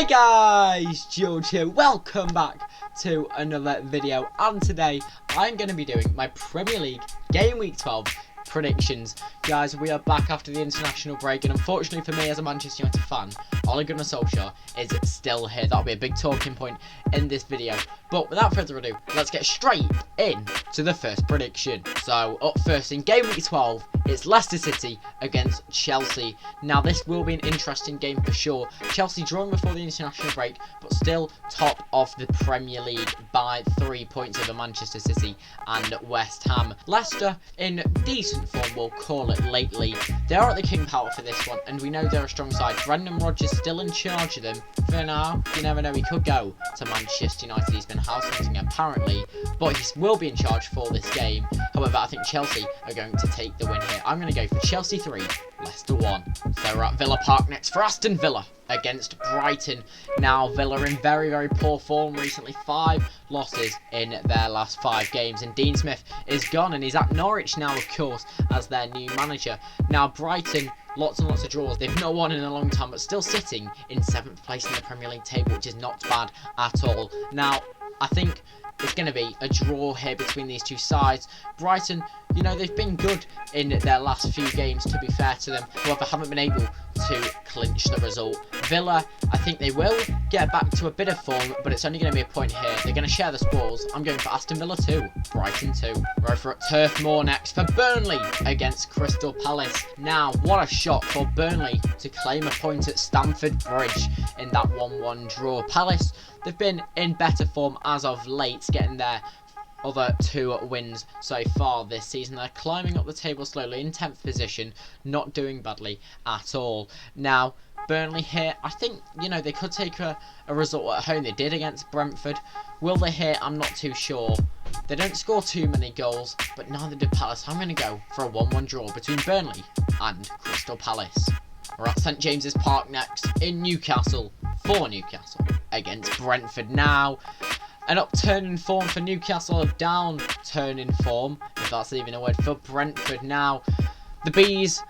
Hey guys, George here, welcome back to another video, and today I'm going to be doing my Premier League Game Week 12 predictions. Guys, we are back after the international break, and unfortunately for me as a Manchester United fan, Ole Gunnar Solskjaer is still here. That'll be a big talking point in this video. But without further ado, let's get straight in to the first prediction. So up first in Game Week 12, it's Leicester City against Chelsea. Now this will be an interesting game for sure. Chelsea drawing before the international break, but still top of the Premier League by 3 points over Manchester City and West Ham. Leicester in decent form, we'll call it lately. They are at the King Power for this one, and we know they're a strong side. Brendan Rodgers still in charge of them for now. You never know, he could go to Manchester United. He's been house hunting apparently, but he will be in charge for this game. However, I think Chelsea are going to take the win here. I'm going to go for Chelsea 3, Leicester 1. So we're at Villa Park next for Aston Villa against Brighton. Now Villa in very, very poor form recently. 5 losses in their last 5 games, and Dean Smith is gone, and he's at Norwich now, of course, as their new manager. Now Brighton, lots and lots of draws. They've not won in a long time, but still sitting in 7th place in the Premier League table, which is not bad at all. Now I think it's going to be a draw here between these two sides. Brighton, you know, they've been good in their last few games, to be fair to them. However, haven't been able to clinch the result. Villa, I think they will get back to a bit of form, but it's only going to be a point here. They're going to share the spoils. I'm going for Aston Villa 2, Brighton 2. We're over at Turf Moor next for Burnley against Crystal Palace. Now, what a shot for Burnley to claim a point at Stamford Bridge in that 1-1 draw. Palace, they've been in better form as of late, getting their other 2 wins so far this season. They're climbing up the table slowly in 10th position, not doing badly at all. Now, Burnley here, I think, you know, they could take a result at home. They did against Brentford. Will they here? I'm not too sure. They don't score too many goals, but neither did Palace. I'm going to go for a 1-1 draw between Burnley and Crystal Palace. We're at St James's Park next in Newcastle for Newcastle against Brentford. Now, an upturn in form for Newcastle, a downturn in form, if that's even a word, for Brentford. Now, the Bees,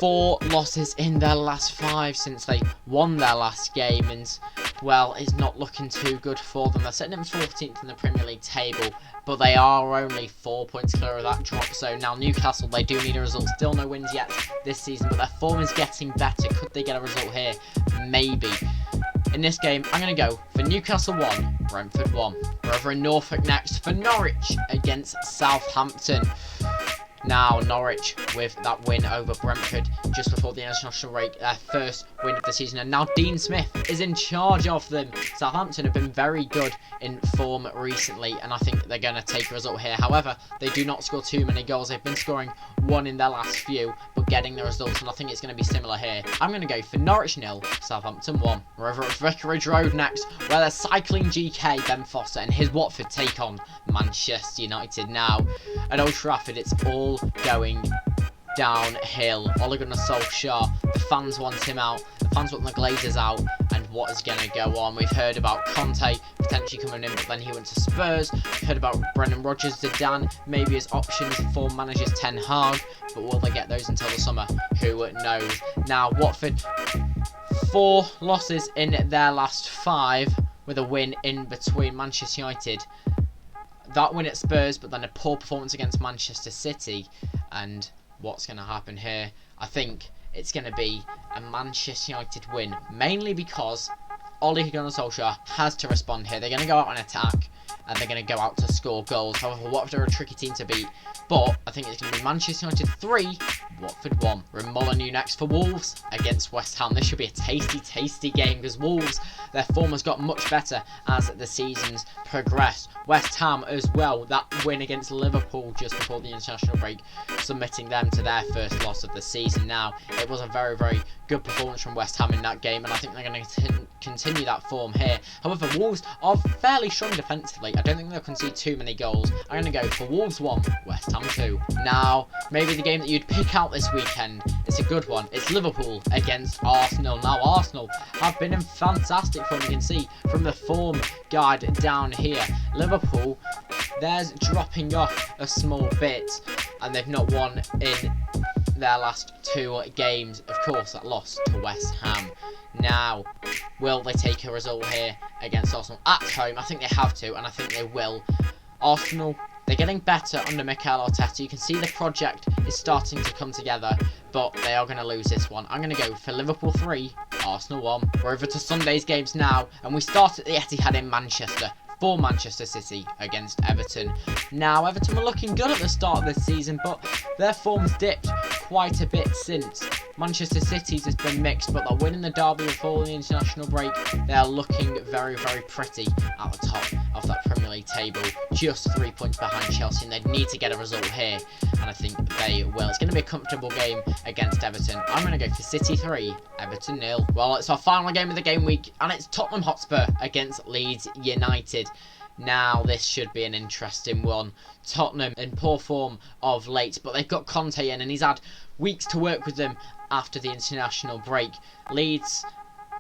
4 losses in their last 5 since they won their last game, and, well, it's not looking too good for them. They're sitting in 14th in the Premier League table, but they are only 4 points clear of that drop zone. Now, Newcastle, they do need a result. Still no wins yet this season, but their form is getting better. Could they get a result here? Maybe. In this game, I'm going to go for Newcastle 1, Brentford 1. We're over in Norfolk next for Norwich against Southampton. Now, Norwich with that win over Brentford just before the international break, their first win of the season. And now Dean Smith is in charge of them. Southampton have been very good in form recently, and I think they're going to take a result here. However, they do not score too many goals. They've been scoring 1 in their last few, but getting the results, and I think it's going to be similar here. I'm going to go for Norwich 0, Southampton 1. We're over at Vicarage Road next, where they're cycling GK, Ben Foster, and his Watford take on Manchester United. Now, at Old Trafford, it's all going downhill. Ole Gunnar Solskjaer, the fans want him out, the fans want the Glazers out, and what is going to go on? We've heard about Conte potentially coming in, but then he went to Spurs. We've heard about Brendan Rodgers, Zidane, maybe as options for managers Ten Hag, but will they get those until the summer? Who knows? Now, Watford, 4 losses in their last 5, with a win in between. Manchester United, that win at Spurs, but then a poor performance against Manchester City. And what's going to happen here? I think it's going to be a Manchester United win, mainly because Ole Gunnar Solskjaer has to respond here. They're going to go out on attack, and they're going to go out to score goals. However, Watford are a tricky team to beat, but I think it's going to be Manchester United 3, Watford 1. We're in Molineux next for Wolves against West Ham. This should be a tasty, tasty game, because Wolves, their form has got much better as the seasons progress. West Ham as well, that win against Liverpool just before the international break, submitting them to their first loss of the season. Now, it was a very, very good performance from West Ham in that game, and I think they're going to continue that form here. However, Wolves are fairly strong defensively. I don't think they'll concede too many goals. I'm going to go for Wolves 1, West Ham 2. Now, maybe the game that you'd pick out this weekend, it's a good one. It's Liverpool against Arsenal. Now, Arsenal have been in fantastic form. You can see from the form guide down here. Liverpool, theirs dropping off a small bit, and they've not won in their last 2 games. Of course, that loss to West Ham. Now, will they take a result here against Arsenal at home? I think they have to, and I think they will. Arsenal, they're getting better under Mikel Arteta. You can see the project is starting to come together, but they are going to lose this one. I'm going to go for Liverpool 3, Arsenal 1. We're over to Sunday's games now, and we start at the Etihad in Manchester for Manchester City against Everton. Now, Everton were looking good at the start of this season, but their form's dipped quite a bit since. Manchester City's has been mixed, but they're winning the derby before the international break. They're looking very, very pretty at the top of that Premier League table, just 3 points behind Chelsea, and they need to get a result here, and I think they will. It's going to be a comfortable game against Everton. I'm going to go for City 3, Everton 0. Well, it's our final game of the game week, and it's Tottenham Hotspur against Leeds United. Now, this should be an interesting one. Tottenham in poor form of late, but they've got Conte in, and he's had weeks to work with them after the international break. Leeds,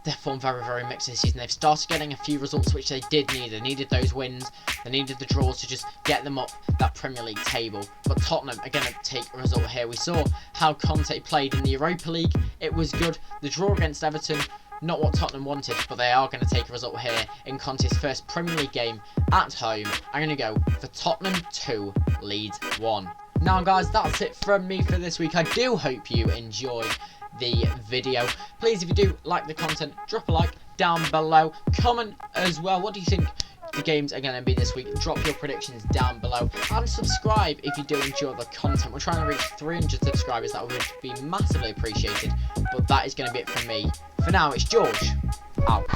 their form very, very mixed this season. They've started getting a few results which they did need. They needed those wins. They needed the draws to just get them up that Premier League table. But Tottenham are going to take a result here. We saw how Conte played in the Europa League. It was good. The draw against Everton, not what Tottenham wanted, but they are going to take a result here in Conte's first Premier League game at home. I'm going to go for Tottenham 2, Leeds 1. Now, guys, that's it from me for this week. I do hope you enjoyed the video. Please, if you do like the content, drop a like down below. Comment as well. What do you think the games are going to be this week? Drop your predictions down below, and subscribe if you do enjoy the content. We're trying to reach 300 subscribers. That would be massively appreciated. But that is going to be it from me. For now, it's George out.